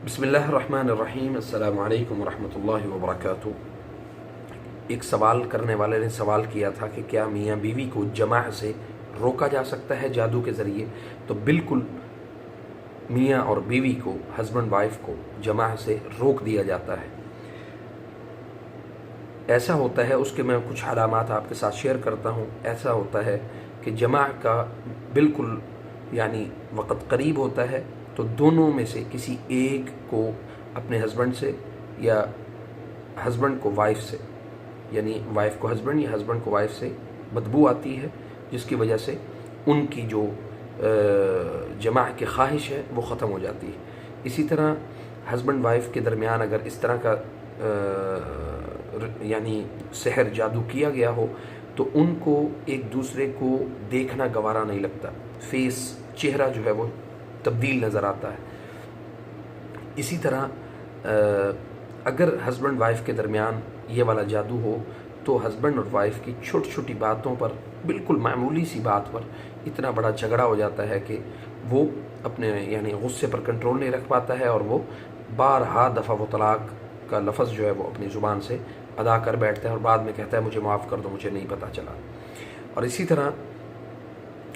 بسم اللہ الرحمن الرحیم، السلام علیکم ورحمۃ اللہ وبرکاتہ۔ ایک سوال کرنے والے نے سوال کیا تھا کہ کیا میاں بیوی کو جماع سے روکا جا سکتا ہے جادو کے ذریعے؟ تو بالکل میاں اور بیوی کو، ہسبینڈ وائف کو جماع سے روک دیا جاتا ہے۔ ایسا ہوتا ہے، اس کے میں کچھ علامات آپ کے ساتھ شیئر کرتا ہوں۔ ایسا ہوتا ہے کہ جماع کا بالکل وقت قریب ہوتا ہے تو دونوں میں سے کسی ایک کو اپنے ہسبینڈ سے یا ہسبینڈ کو وائف سے، وائف کو ہسبینڈ یا ہسبینڈ کو وائف سے بدبو آتی ہے، جس کی وجہ سے ان کی جو جماع کی خواہش ہے وہ ختم ہو جاتی ہے۔ اسی طرح ہسبینڈ وائف کے درمیان اگر اس طرح کا سحر جادو کیا گیا ہو تو ان کو ایک دوسرے کو دیکھنا گوارا نہیں لگتا، چہرہ جو ہے وہ تبدیل نظر آتا ہے۔ اسی طرح اگر ہسبینڈ وائف کے درمیان یہ والا جادو ہو تو ہسبینڈ اور وائف کی چھوٹی چھوٹی باتوں پر، بالکل معمولی سی بات پر اتنا بڑا جھگڑا ہو جاتا ہے کہ وہ اپنے غصے پر کنٹرول نہیں رکھ پاتا ہے اور وہ بارہا دفعہ وہ طلاق کا لفظ جو ہے وہ اپنی زبان سے ادا کر بیٹھتا ہے اور بعد میں کہتا ہے مجھے معاف کر دو، مجھے نہیں پتہ چلا۔ اور اسی طرح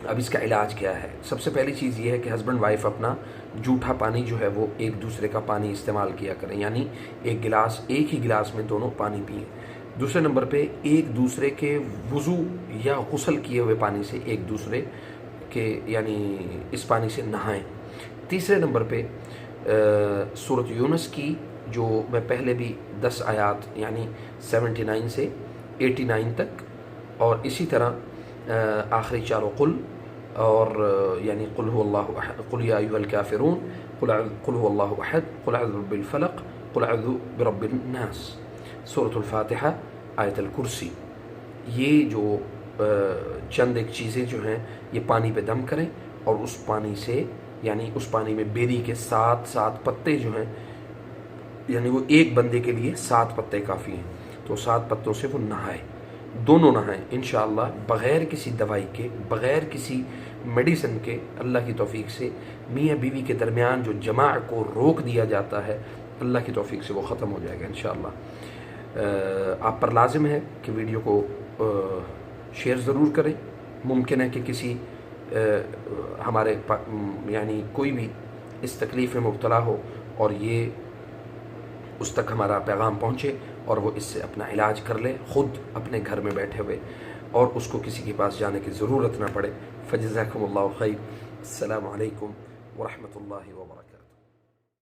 اب اس کا علاج کیا ہے؟ سب سے پہلی چیز یہ ہے کہ ہسبینڈ وائف اپنا جھوٹا پانی جو ہے وہ ایک دوسرے کا پانی استعمال کیا کریں، ایک ہی گلاس میں دونوں پانی پئیں۔ دوسرے نمبر پہ ایک دوسرے کے وضو یا غسل کیے ہوئے پانی سے ایک دوسرے کے اس پانی سے نہائیں۔ تیسرے نمبر پہ سورۃ یونس کی جو میں پہلے بھی 10 آیات 79 سے 89 تک، اور اسی طرح آخری چاروں قل، اور قل هو اللہ احد، قل یا ایھا الکافرون، قل هو اللہ احد، قل اعوذ برب الفلق، قل اعوذ برب الناس، سورۃ الفاتحہ، آیت الکرسی۔ یہ جو چند ایک چیزیں جو ہیں یہ پانی پہ دم کریں اور اس پانی سے اس پانی میں بیری کے 7 پتے جو ہیں وہ ایک بندے کے لیے 7 پتے کافی ہیں، تو 7 پتوں سے وہ نہائے، دونوں نہائیں انشاءاللہ، بغیر کسی دوائی کے، بغیر کسی میڈیسن کے، اللہ کی توفیق سے میاں بیوی کے درمیان جو جماع کو روک دیا جاتا ہے، اللہ کی توفیق سے وہ ختم ہو جائے گا انشاءاللہ۔ آپ پر لازم ہے کہ ویڈیو کو شیئر ضرور کریں۔ ممکن ہے کہ کسی ہمارے کوئی بھی اس تکلیف میں مبتلا ہو اور یہ اس تک ہمارا پیغام پہنچے اور وہ اس سے اپنا علاج کر لے خود اپنے گھر میں بیٹھے ہوئے، اور اس کو کسی کے پاس جانے کی ضرورت نہ پڑے۔ فجزاکم اللہ خیر۔ السلام علیکم ورحمۃ اللہ وبرکاتہ۔